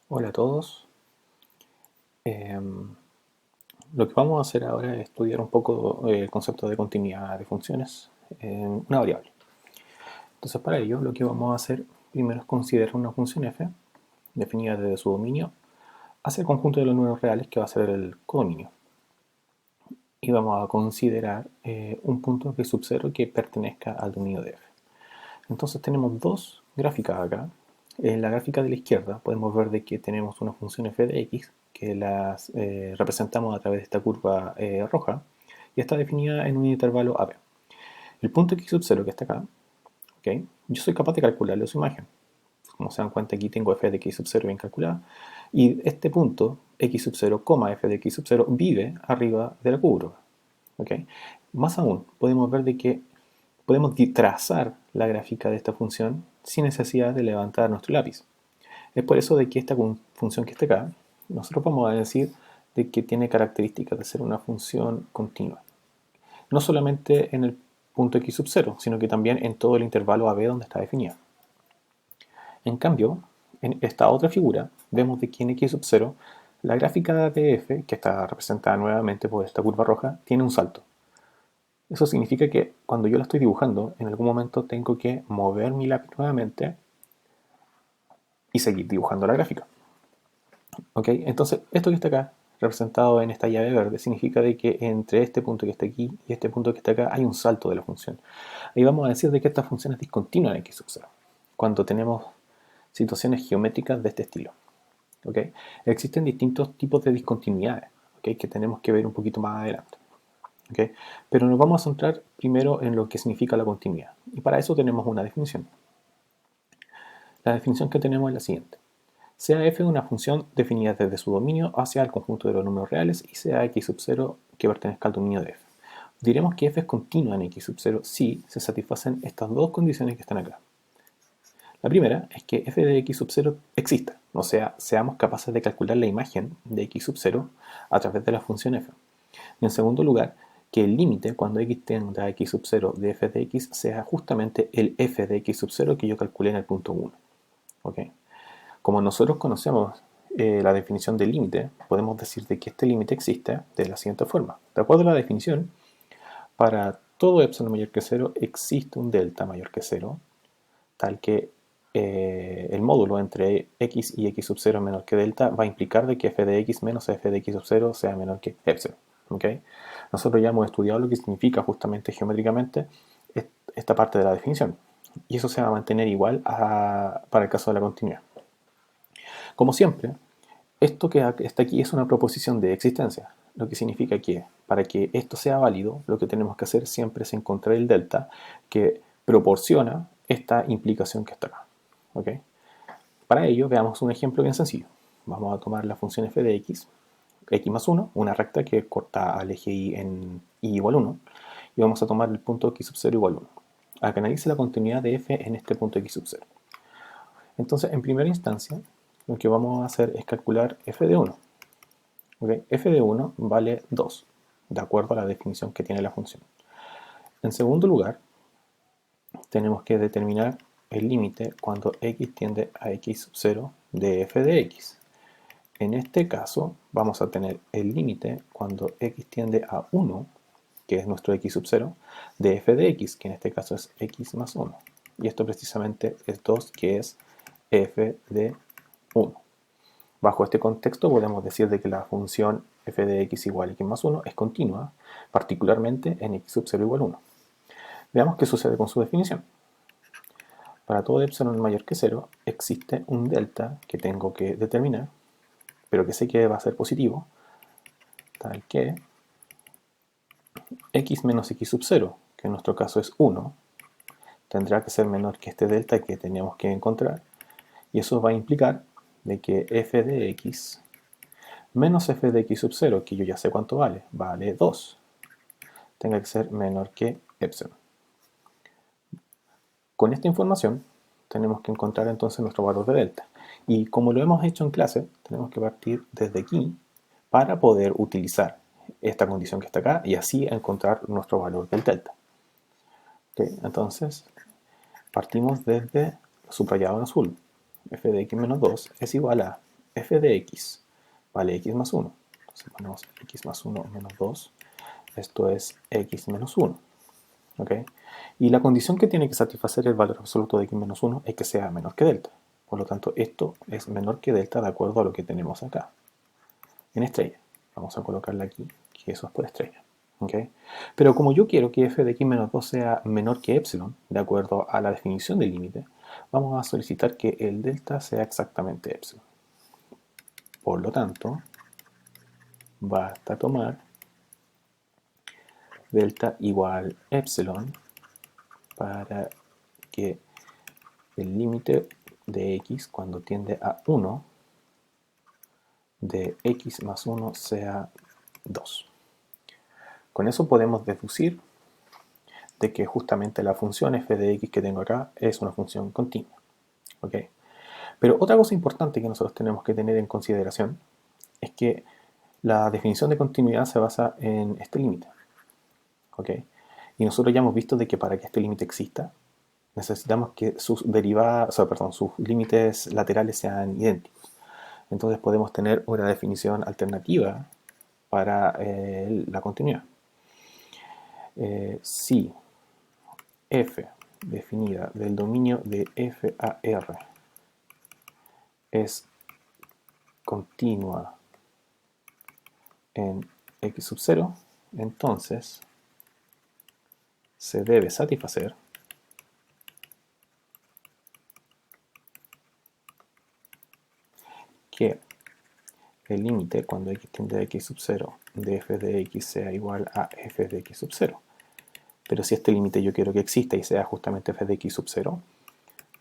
Hola a todos. Em, lo que vamos a hacer ahora es estudiar un poco el concepto de continuidad de funciones en una variable. Entonces, para ello, lo que vamos a hacer primero es considerar una función f definida desde su dominio hacia el conjunto de los números reales que va a ser el codominio. Y vamos a considerar un punto f sub 0 que pertenezca al dominio de f. Entonces tenemos dos gráficas acá. En la gráfica de la izquierda podemos ver de que tenemos una función f de x que las representamos a través de esta curva roja y está definida en un intervalo AB. El punto x sub 0 que está acá, ¿okay? Yo soy capaz de calcularle su imagen. Como se dan cuenta, aquí tengo f de x sub 0 bien calculada y este punto x sub 0, f de x sub 0 vive arriba de la curva. ¿Okay? Más aún, podemos ver de que podemos trazar la gráfica de esta función sin necesidad de levantar nuestro lápiz. Es por eso de que esta función que está acá, nosotros vamos a decir de que tiene características de ser una función continua. No solamente en el punto x sub 0, sino que también en todo el intervalo AB donde está definida. En cambio, en esta otra figura, vemos de que en x sub 0, la gráfica de f, que está representada nuevamente por esta curva roja, tiene un salto. Eso significa que cuando yo la estoy dibujando, en algún momento tengo que mover mi lápiz nuevamente y seguir dibujando la gráfica. ¿Ok? Entonces, esto que está acá, representado en esta llave verde, significa de que entre este punto que está aquí y este punto que está acá hay un salto de la función. Ahí vamos a decir de que esta función es discontinua en x sub 0, cuando tenemos situaciones geométricas de este estilo. ¿Ok? Existen distintos tipos de discontinuidades, ¿ok? Que tenemos que ver un poquito más adelante. ¿Okay? Pero nos vamos a centrar primero en lo que significa la continuidad. Y para eso tenemos una definición. La definición que tenemos es la siguiente. Sea f una función definida desde su dominio hacia el conjunto de los números reales y sea x sub 0 que pertenezca al dominio de f. Diremos que f es continua en x sub 0 si se satisfacen estas dos condiciones que están acá. La primera es que f de x sub 0 exista, o sea, seamos capaces de calcular la imagen de x sub 0 a través de la función f. Y en segundo lugar, que el límite cuando x tienda a x sub 0 de f de x sea justamente el f de x sub 0 que yo calculé en el punto 1. ¿Okay? Como nosotros conocemos la definición del límite, podemos decir de que este límite existe de la siguiente forma. De acuerdo a la definición, para todo epsilon mayor que 0 existe un delta mayor que 0, tal que el módulo entre x y x sub 0 menor que delta va a implicar de que f de x menos f de x sub 0 sea menor que epsilon. ¿Okay? Nosotros ya hemos estudiado lo que significa justamente geométricamente esta parte de la definición. Y eso se va a mantener igual para el caso de la continuidad. Como siempre, esto que está aquí es una proposición de existencia, lo que significa que para que esto sea válido, lo que tenemos que hacer siempre es encontrar el delta que proporciona esta implicación que está acá. ¿Okay? Para ello, veamos un ejemplo bien sencillo. Vamos a tomar la función f de x más 1, una recta que corta al eje y en y igual 1, y vamos a tomar el punto x sub 0 igual 1. A que analice la continuidad de f en este punto x sub 0. Entonces, en primera instancia, lo que vamos a hacer es calcular f de 1. ¿Okay? F de 1 vale 2, de acuerdo a la definición que tiene la función. En segundo lugar, tenemos que determinar el límite cuando x tiende a x sub 0 de f de x. En este caso, vamos a tener el límite cuando x tiende a 1, que es nuestro x sub 0, de f de x, que en este caso es x más 1. Y esto precisamente es 2, que es f de 1. Bajo este contexto podemos decir de que la función f de x igual a x más 1 es continua, particularmente en x sub 0 igual 1. Veamos qué sucede con su definición. Para todo epsilon mayor que 0 existe un delta que tengo que determinar, pero que sé que va a ser positivo, tal que x menos x sub 0, que en nuestro caso es 1, tendrá que ser menor que este delta que tenemos que encontrar, y eso va a implicar de que f de x menos f de x sub 0, que yo ya sé cuánto vale 2, tenga que ser menor que epsilon. Con esta información tenemos que encontrar entonces nuestro valor de delta. Y como lo hemos hecho en clase, tenemos que partir desde aquí para poder utilizar esta condición que está acá y así encontrar nuestro valor del delta. ¿Okay? Entonces, partimos desde subrayado en azul. f de x menos 2 es igual a f de x vale x más 1. Entonces ponemos x más 1 menos 2. Esto es x menos 1. ¿Okay? Y la condición que tiene que satisfacer el valor absoluto de x menos 1 es que sea menor que delta. Por lo tanto, esto es menor que delta de acuerdo a lo que tenemos acá en estrella. Vamos a colocarle aquí que eso es por estrella. ¿Okay? Pero como yo quiero que f de x menos 2 sea menor que epsilon, de acuerdo a la definición del límite, vamos a solicitar que el delta sea exactamente epsilon. Por lo tanto, basta tomar delta igual epsilon para que el límite de x cuando tiende a 1 de x más 1 sea 2. Con eso podemos deducir de que justamente la función f de x que tengo acá es una función continua. ¿Okay? Pero otra cosa importante que nosotros tenemos que tener en consideración es que la definición de continuidad se basa en este límite. ¿Okay? Y nosotros ya hemos visto de que para que este límite exista, necesitamos que sus derivadas, sus límites laterales sean idénticos. Entonces podemos tener una definición alternativa para la continuidad. Si f definida del dominio de f a r es continua en x sub 0, entonces se debe satisfacer que el límite cuando x tiende a x sub 0 de f de x sea igual a f de x sub 0. Pero si este límite yo quiero que exista y sea justamente f de x sub 0,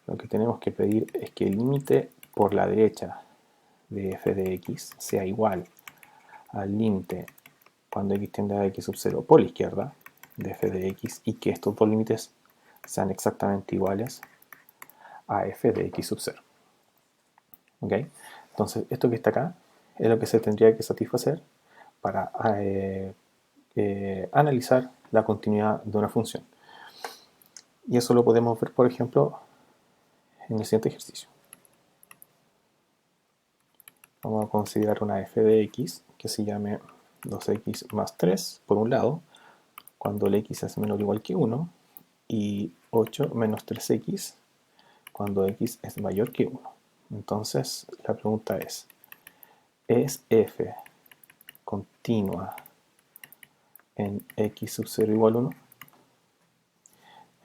lo que tenemos que pedir es que el límite por la derecha de f de x sea igual al límite cuando x tiende a x sub 0 por la izquierda de f de x y que estos dos límites sean exactamente iguales a f de x sub 0. ¿Okay? Entonces, esto que está acá es lo que se tendría que satisfacer para analizar la continuidad de una función. Y eso lo podemos ver, por ejemplo, en el siguiente ejercicio. Vamos a considerar una f de x que se llame 2x más 3, por un lado, cuando el x es menor o igual que 1, y 8 menos 3x cuando x es mayor que 1. Entonces, la pregunta ¿es f continua en x sub 0 igual a 1?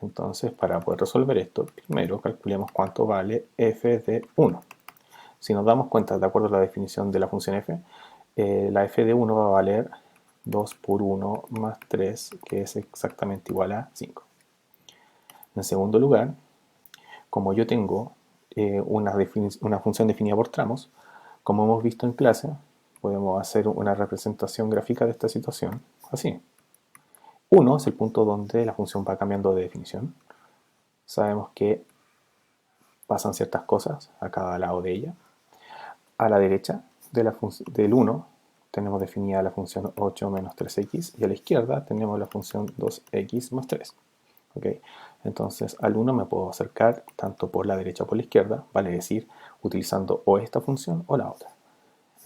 Entonces, para poder resolver esto, primero calculemos cuánto vale f de 1. Si nos damos cuenta, de acuerdo a la definición de la función f, la f de 1 va a valer 2 por 1 más 3, que es exactamente igual a 5. En segundo lugar, como yo tengo una función definida por tramos, como hemos visto en clase, podemos hacer una representación gráfica de esta situación así. 1 es el punto donde la función va cambiando de definición. Sabemos que pasan ciertas cosas a cada lado de ella. A la derecha del 1 tenemos definida la función 8 menos 3x y a la izquierda tenemos la función 2x más 3. ¿Okay? Entonces al 1 me puedo acercar tanto por la derecha o por la izquierda, vale decir, utilizando o esta función o la otra.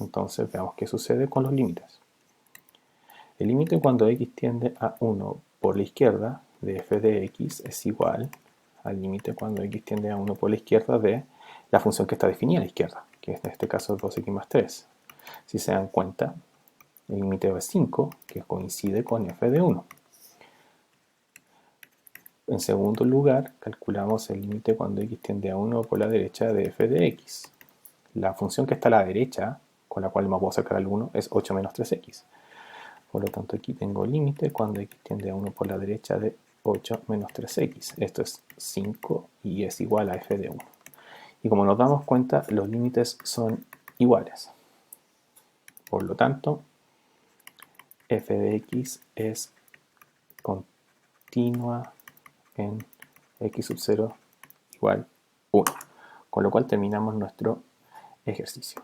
Entonces veamos qué sucede con los límites. El límite cuando x tiende a 1 por la izquierda de f de x es igual al límite cuando x tiende a 1 por la izquierda de la función que está definida a la izquierda, que en este caso es 2x más 3. Si se dan cuenta, el límite es 5, que coincide con f de 1. En segundo lugar, calculamos el límite cuando x tiende a 1 por la derecha de f de x. La función que está a la derecha, con la cual me puedo acercar al 1, es 8 menos 3x. Por lo tanto, aquí tengo límite cuando x tiende a 1 por la derecha de 8 menos 3x. Esto es 5 y es igual a f de 1. Y como nos damos cuenta, los límites son iguales. Por lo tanto, f de x es continua en x sub 0 igual 1. Con lo cual terminamos nuestro ejercicio.